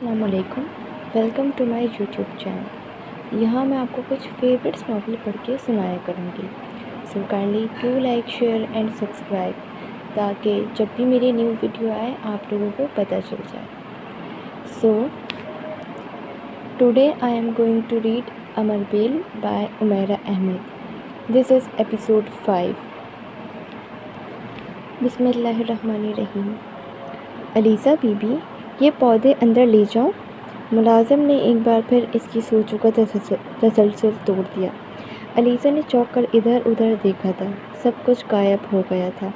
السلام علیکم، welcome to my YouTube channel. یہاں میں آپ کو کچھ فیوریٹس ناول پڑھ کے سنایا کروں گی۔ So kindly do like, share and subscribe تاکہ جب بھی میری نیو ویڈیو آئے آپ لوگوں کو پتہ چل جائے۔ So today I am going to read Amar Bail by Umera Ahmed. This is episode 5۔ بسم اللہ الرحمن الرحیم۔ علیزہ بی بی، یہ پودے اندر لے جاؤں؟ ملازم نے ایک بار پھر اس کی سوچوں کا تسلسل توڑ دیا۔ علیزہ نے چونک کر ادھر ادھر دیکھا تھا۔ سب کچھ غائب ہو گیا تھا۔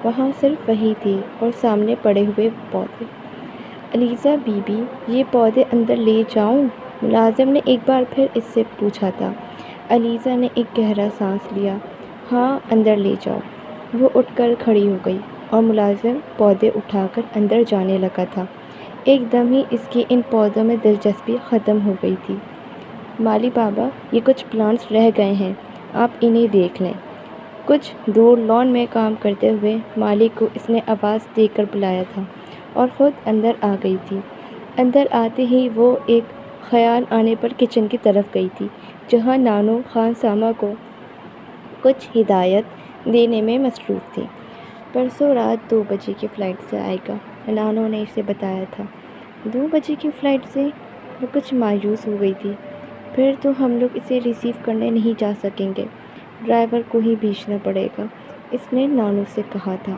وہاں صرف وہی تھی اور سامنے پڑے ہوئے پودے۔ علیزہ بی بی، یہ پودے اندر لے جاؤں؟ ملازم نے ایک بار پھر اس سے پوچھا تھا۔ علیزہ نے ایک گہرا سانس لیا۔ ہاں، اندر لے جاؤ۔ وہ اٹھ کر کھڑی ہو گئی اور ملازم پودے اٹھا کر اندر جانے لگا تھا۔ ایک دم ہی اس کی ان پودوں میں دلچسپی ختم ہو گئی تھی۔ مالی بابا، یہ کچھ پلانٹس رہ گئے ہیں، آپ انہیں دیکھ لیں۔ کچھ دور لان میں کام کرتے ہوئے مالی کو اس نے آواز دے کر بلایا تھا اور خود اندر آ گئی تھی۔ اندر آتے ہی وہ ایک خیال آنے پر کچن کی طرف گئی تھی، جہاں نانو خان سامہ کو کچھ ہدایت دینے میں مصروف تھی۔ پرسوں رات 2 بجے کی فلائٹ سے آئے گا، نانو نے اسے بتایا تھا۔ 2 بجے کی فلائٹ سے؟ وہ کچھ مایوس ہو گئی تھی۔ پھر تو ہم لوگ اسے ریسیو کرنے نہیں جا سکیں گے، ڈرائیور کو ہی بھیجنا پڑے گا، اس نے نانو سے کہا تھا۔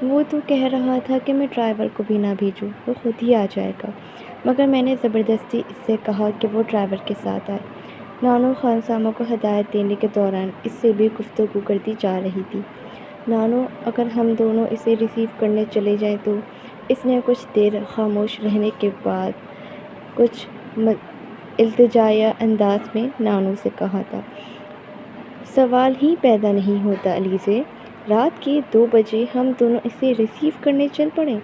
وہ تو کہہ رہا تھا کہ میں ڈرائیور کو بھی نہ بھیجوں، وہ خود ہی آ جائے گا، مگر میں نے زبردستی اس سے کہا کہ وہ ڈرائیور کے ساتھ آئے۔ نانو خانسامہ کو ہدایت دینے کے دوران اس سے بھی گفتگو کرتی جا رہی تھی۔ نانو، اگر ہم دونوں اسے ریسیو کرنے چلے جائیں تو؟ اس نے کچھ دیر خاموش رہنے کے بعد کچھ التجائیہ انداز میں نانو سے کہا تھا۔ سوال ہی پیدا نہیں ہوتا علیزہ، رات کے 2 بجے ہم دونوں اسے ریسیو کرنے چل پڑیں۔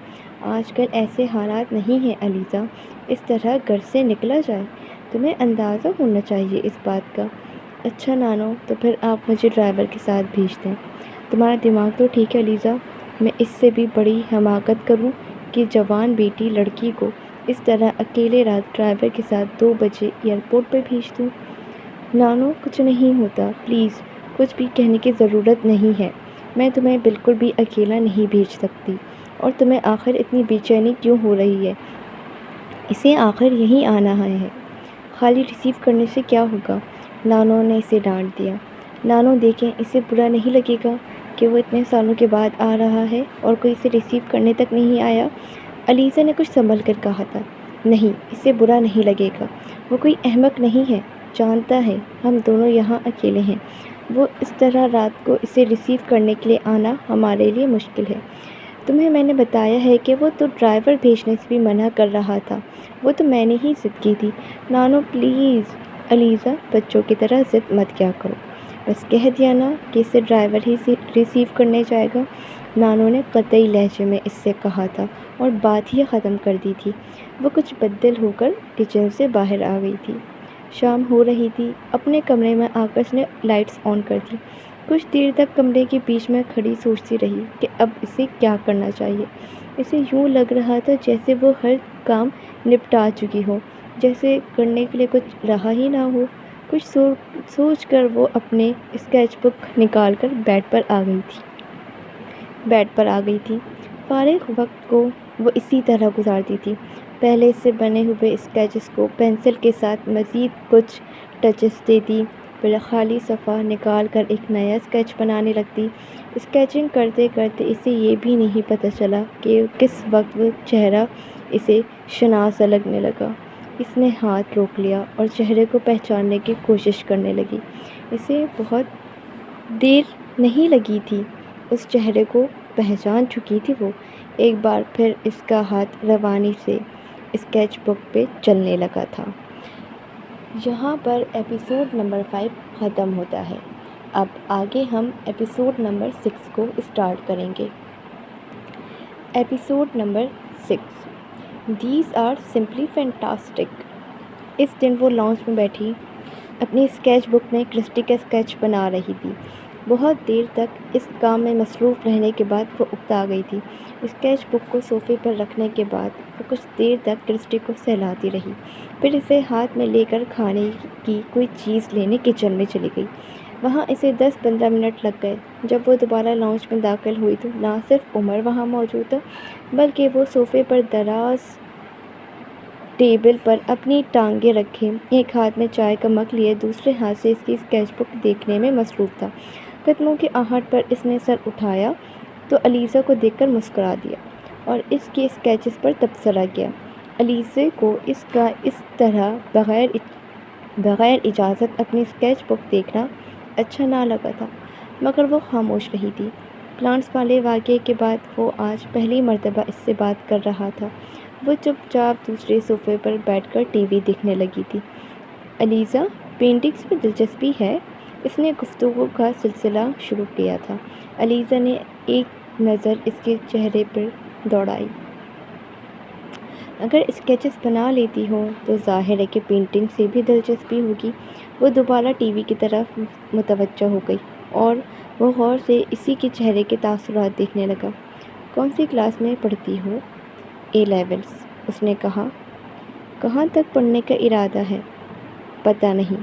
آج کل ایسے حالات نہیں ہیں علیزہ، اس طرح گھر سے نکلا جائے، تمہیں اندازہ ہونا چاہیے اس بات کا۔ اچھا نانو، تو پھر آپ مجھے ڈرائیور کے ساتھ بھیج دیں۔ تمہارا دماغ تو ٹھیک ہے علیزہ، میں اس سے بھی بڑی حماقت کروں کہ جوان بیٹی لڑکی کو اس طرح اکیلے رات ڈرائیور کے ساتھ 2 بجے ایئرپورٹ پہ بھیج دوں۔ نانو، کچھ نہیں ہوتا، پلیز، کچھ بھی کہنے کی ضرورت نہیں ہے، میں تمہیں بالکل بھی اکیلا نہیں بھیج سکتی، اور تمہیں آخر اتنی بے چینی کیوں ہو رہی ہے؟ اسے آخر یہیں آنا ہے، خالی ریسیو کرنے سے کیا ہوگا؟ نانو نے اسے ڈانٹ دیا۔ نانو دیکھیں، اسے برا نہیں لگے گا کہ وہ اتنے سالوں کے بعد آ رہا ہے اور کوئی اسے ریسیو کرنے تک نہیں آیا؟ علیزہ نے کچھ سنبھل کر کہا تھا۔ نہیں، اسے برا نہیں لگے گا، وہ کوئی احمق نہیں ہے، جانتا ہے ہم دونوں یہاں اکیلے ہیں۔ وہ اس طرح رات کو اسے ریسیو کرنے کے لیے آنا ہمارے لیے مشکل ہے۔ تمہیں میں نے بتایا ہے کہ وہ تو ڈرائیور بھیجنے سے بھی منع کر رہا تھا، وہ تو میں نے ہی ضد کی تھی۔ نانو پلیز، علیزہ بچوں کی طرح ضد مت کیا کرو، بس کہہ دیا نا کہ اسے ڈرائیور ہی سے ریسیو کرنے جائے گا، نانو نے قطعی لہجے میں اس سے کہا تھا اور بات ہی ختم کر دی تھی۔ وہ کچھ بدل ہو کر کچن سے باہر آ گئی تھی۔ شام ہو رہی تھی۔ اپنے کمرے میں آ کر اس نے لائٹس آن کر دی۔ کچھ دیر تک کمرے کے بیچ میں کھڑی سوچتی رہی کہ اب اسے کیا کرنا چاہیے۔ اسے یوں لگ رہا تھا جیسے وہ ہر کام نپٹا چکی ہو، جیسے کرنے کے لیے کچھ رہا ہی نہ ہو۔ کچھ سوچ کر وہ اپنے اسکیچ بک نکال کر بیڈ پر آ گئی تھی۔ فارغ وقت کو وہ اسی طرح گزارتی تھی، پہلے سے بنے ہوئے اسکیچز کو پینسل کے ساتھ مزید کچھ ٹچز دیتی، پھر خالی صفحہ نکال کر ایک نیا اسکیچ بنانے لگتی۔ اسکیچنگ کرتے کرتے اسے یہ بھی نہیں پتہ چلا کہ کس وقت وہ چہرہ اسے شناسا لگنے لگا۔ اس نے ہاتھ روک لیا اور چہرے کو پہچاننے کی کوشش کرنے لگی۔ اسے بہت دیر نہیں لگی تھی، اس چہرے کو پہچان چکی تھی وہ۔ ایک بار پھر اس کا ہاتھ روانی سے اسکیچ بک پہ چلنے لگا تھا۔ یہاں پر ایپیسوڈ نمبر 5 ختم ہوتا ہے۔ اب آگے ہم ایپیسوڈ نمبر 6 کو اسٹارٹ کریں گے۔ Episode number 6، these are simply fantastic. اس دن وہ لاؤنج میں بیٹھی اپنی اسکیچ بک میں کرسٹی کا اسکیچ بنا رہی تھی۔ بہت دیر تک اس کام میں مصروف رہنے کے بعد وہ اکتا گئی تھی۔ اسکیچ بک کو صوفے پر رکھنے کے بعد وہ کچھ دیر تک کرسٹی کو سہلاتی رہی، پھر اسے ہاتھ میں لے کر کھانے کی کوئی چیز لینے کچن میں چلی گئی۔ وہاں اسے 10-15 منٹ لگ گئے۔ جب وہ دوبارہ لاؤنج میں داخل ہوئی تو نہ صرف عمر وہاں موجود تھا، بلکہ وہ صوفے پر دراز ٹیبل پر اپنی ٹانگیں رکھے، ایک ہاتھ میں چائے کا مگ لیے دوسرے ہاتھ سے اس کی اسکیچ بک دیکھنے میں مصروف تھا۔ قدموں کی آہٹ پر اس نے سر اٹھایا تو علیزہ کو دیکھ کر مسکرا دیا اور اس کی اسکیچز پر تبصرہ کیا۔ علیزہ کو اس کا اس طرح بغیر اجازت اپنی اسکیچ بک دیکھنا اچھا نہ لگا تھا، مگر وہ خاموش رہی تھی۔ پلانٹس والے واقعے کے بعد وہ آج پہلی مرتبہ اس سے بات کر رہا تھا۔ وہ چپ چاپ دوسرے صوفے پر بیٹھ کر ٹی وی دیکھنے لگی تھی۔ علیزہ، پینٹنگز میں دلچسپی ہے؟ اس نے گفتگو کا سلسلہ شروع کیا تھا۔ علیزہ نے ایک نظر اس کے چہرے پر دوڑائی۔ اگر اسکیچز بنا لیتی ہو تو ظاہر ہے کہ پینٹنگ سے بھی دلچسپی ہوگی۔ وہ دوبارہ ٹی وی کی طرف متوجہ ہو گئی اور وہ غور سے اسی کے چہرے کے تاثرات دیکھنے لگا۔ کون سی کلاس میں پڑھتی ہو؟ اے لیولز، اس نے کہا۔ کہاں تک پڑھنے کا ارادہ ہے؟ پتہ نہیں۔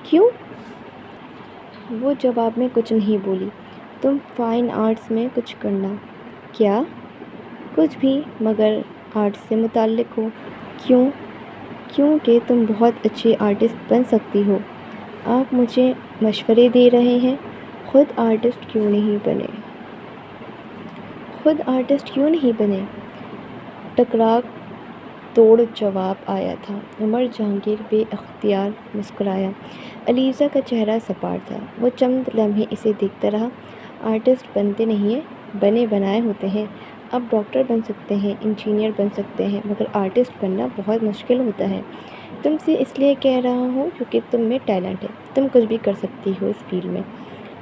کیوں؟ وہ جواب میں کچھ نہیں بولی۔ تم فائن آرٹس میں کچھ کرنا۔ کیا؟ کچھ بھی، مگر آرٹس سے متعلق ہو۔ کیوں؟ کیونکہ تم بہت اچھی آرٹسٹ بن سکتی ہو۔ آپ مجھے مشورے دے رہے ہیں؟ خود آرٹسٹ کیوں نہیں بنے؟ خود آرٹسٹ کیوں نہیں بنے؟ ٹکراک توڑ جواب آیا تھا۔ عمر جہانگیر بے اختیار مسکرایا۔ علیزہ کا چہرہ سپاٹ تھا۔ وہ چند لمحے اسے دیکھتا رہا۔ آرٹسٹ بنتے نہیں ہیں، بنے بنائے ہوتے ہیں۔ آپ ڈاکٹر بن سکتے ہیں، انجینئر بن سکتے ہیں، مگر آرٹسٹ بننا بہت مشکل ہوتا ہے۔ تم سے اس لیے کہہ رہا ہوں کیونکہ تم میں ٹیلنٹ ہے، تم کچھ بھی کر سکتی ہو اس فیلڈ میں۔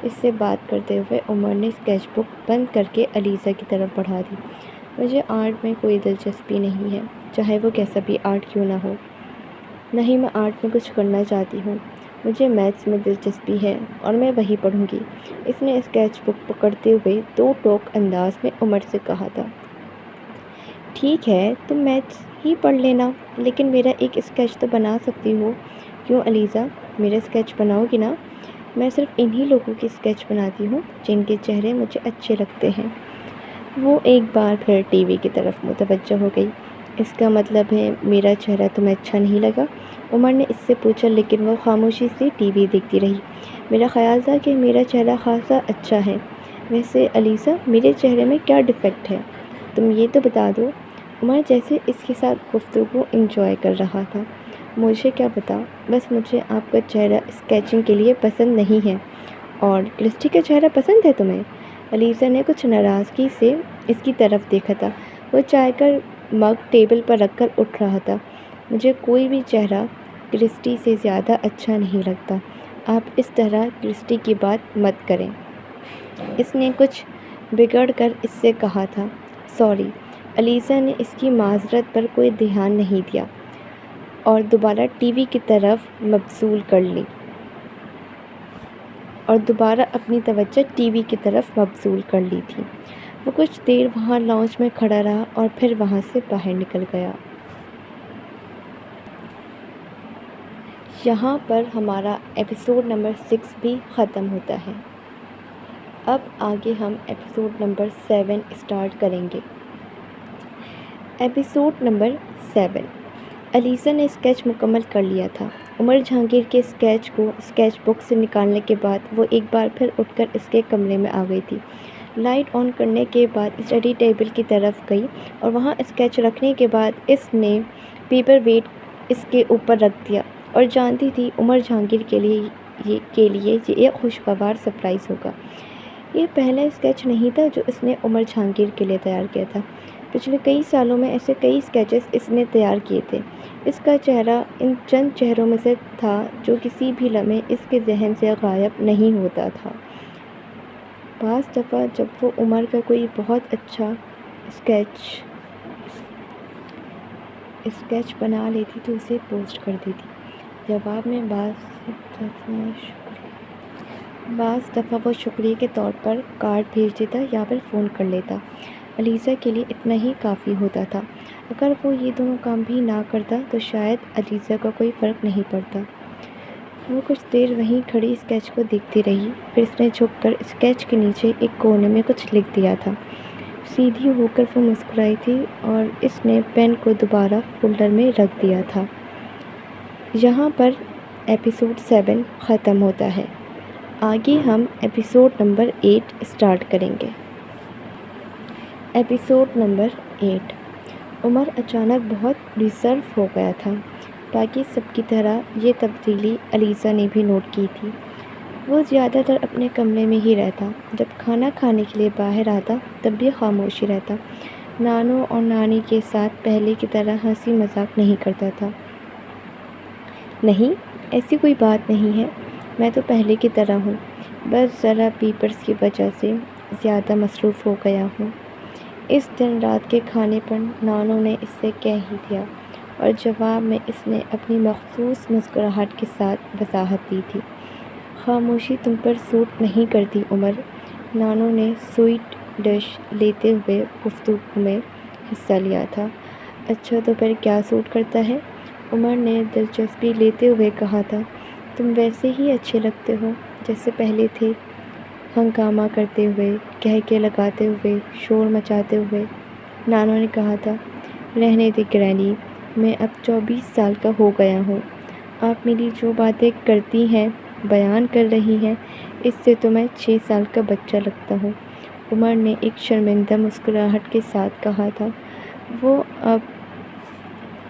اس سے بات کرتے ہوئے عمر نے اسکیچ بک بند کر کے علیزہ کی طرف بڑھا دی۔ مجھے آرٹ میں کوئی دلچسپی نہیں ہے، چاہے وہ کیسا بھی آرٹ کیوں نہ ہو۔ نہ ہی میں آرٹ میں کچھ کرنا چاہتی ہوں۔ مجھے میتھس میں دلچسپی ہے اور میں وہی پڑھوں گی۔ اس نے اسکیچ بک پکڑتے ہوئے دو ٹوک انداز میں عمر سے کہا تھا۔ ٹھیک ہے، تم میتھس ہی پڑھ لینا، لیکن میرا ایک اسکیچ تو بنا سکتی ہو۔ کیوں علیزہ، میرا اسکیچ بناؤ گی نا؟ میں صرف انہی لوگوں کے اسکیچ بناتی ہوں جن کے چہرے مجھے اچھے لگتے ہیں۔ وہ ایک بار پھر ٹی وی کی طرف متوجہ ہو گئی۔ اس کا مطلب ہے میرا چہرہ تمہیں اچھا نہیں لگا؟ عمر نے اس سے پوچھا، لیکن وہ خاموشی سے ٹی وی دیکھتی رہی۔ میرا خیال تھا کہ میرا چہرہ خاصا اچھا ہے۔ ویسے علیزہ، میرے چہرے میں کیا ڈیفیکٹ ہے؟ تم یہ تو بتا دو۔ عمر جیسے اس کے ساتھ گفتگو انجوائے کر رہا تھا۔ مجھے کیا پتا، بس مجھے آپ کا چہرہ اسکیچنگ کے لیے پسند نہیں ہے۔ اور کرسٹی کا چہرہ پسند ہے تمہیں؟ علیزہ نے کچھ ناراضگی سے اس کی طرف دیکھا تھا۔ وہ چائے کا مگ ٹیبل پر رکھ کر اٹھ رہا تھا۔ مجھے کوئی بھی چہرہ کرسٹی سے زیادہ اچھا نہیں لگتا۔ آپ اس طرح کرسٹی کی بات مت کریں۔ اس نے کچھ بگڑ کر اس سے کہا تھا۔ سوری۔ علیزہ نے اس کی معذرت پر کوئی دھیان نہیں دیا اور دوبارہ ٹی وی کی طرف مبذول کر لی تھی۔ وہ کچھ دیر وہاں لاؤنج میں کھڑا رہا اور پھر وہاں سے باہر نکل گیا۔ یہاں پر ہمارا ایپیسوڈ نمبر 6 بھی ختم ہوتا ہے۔ اب آگے ہم ایپیسوڈ نمبر 7 اسٹارٹ کریں گے۔ Episode number 7۔ علیزہ نے اسکیچ مکمل کر لیا تھا۔ عمر جہانگیر کے اسکیچ کو اسکیچ بک سے نکالنے کے بعد وہ ایک بار پھر اٹھ کر اس کے کمرے میں آ گئی تھی۔ لائٹ آن کرنے کے بعد اسٹڈی ٹیبل کی طرف گئی اور وہاں اسکیچ رکھنے کے بعد اس نے پیپر ویٹ اس کے اوپر رکھ دیا اور جانتی تھی عمر جہانگیر کے لیے یہ ایک خوشگوار سرپرائز ہوگا۔ یہ پہلا اسکیچ نہیں تھا جو اس نے عمر جہانگیر کے لیے تیار کیا تھا۔ پچھلے کئی سالوں میں ایسے کئی اسکیچز اس نے تیار کیے تھے۔ اس کا چہرہ ان چند چہروں میں سے تھا جو کسی بھی لمحے اس کے ذہن سے غائب نہیں ہوتا تھا۔ بعض دفعہ جب وہ عمر کا کوئی بہت اچھا اسکیچ بنا لیتی تو اسے پوسٹ کر دیتی۔ جواب میں بعض دفعہ وہ شکریہ کے طور پر کارڈ بھیج دیتا یا پھر فون کر لیتا۔ علیزہ کے لیے اتنا ہی کافی ہوتا تھا۔ اگر وہ یہ دونوں کام بھی نہ کرتا تو شاید علیزہ کا کوئی فرق نہیں پڑتا۔ وہ کچھ دیر وہیں کھڑی اسکیچ کو دیکھتی رہی، پھر اس نے جھک کر اسکیچ کے نیچے ایک کونے میں کچھ لکھ دیا تھا۔ سیدھی ہو کر وہ مسکرائی تھی اور اس نے پین کو دوبارہ فولڈر میں رکھ دیا تھا۔ یہاں پر ایپیسوڈ 7 ختم ہوتا ہے۔ آگے ہم ایپیسوڈ نمبر 8 اسٹارٹ کریں گے۔ Episode number 8۔ عمر اچانک بہت ریزرو ہو گیا تھا۔ باقی سب کی طرح یہ تبدیلی علیزہ نے بھی نوٹ کی تھی۔ وہ زیادہ تر اپنے کمرے میں ہی رہتا، جب کھانا کھانے کے لیے باہر آتا تب بھی خاموشی رہتا، نانو اور نانی کے ساتھ پہلے کی طرح ہنسی مذاق نہیں کرتا تھا۔ نہیں، ایسی کوئی بات نہیں ہے، میں تو پہلے کی طرح ہوں، بس ذرا پیپرز کی وجہ سے زیادہ مصروف ہو گیا ہوں۔ اس دن رات کے کھانے پر نانو نے اس سے کہہ ہی دیا، اور جواب میں اس نے اپنی مخصوص مسکراہٹ کے ساتھ وضاحت دی تھی۔ خاموشی تم پر سوٹ نہیں کرتی عمر۔ نانو نے سویٹ ڈش لیتے ہوئے گفتگو میں حصہ لیا تھا۔ اچھا تو پھر کیا سوٹ کرتا ہے؟ عمر نے دلچسپی لیتے ہوئے کہا تھا۔ تم ویسے ہی اچھے لگتے ہو جیسے پہلے تھے، ہنگامہ کرتے ہوئے، کہکے لگاتے ہوئے، شور مچاتے ہوئے۔ نانو نے کہا تھا۔ رہنے دے گرینی، میں اب 24 سال کا ہو گیا ہوں۔ آپ میری جو باتیں کرتی ہیں، بیان کر رہی ہیں، اس سے تو میں 6 سال کا بچہ لگتا ہوں۔ عمر نے ایک شرمندہ مسکراہٹ کے ساتھ کہا تھا۔ وہ اب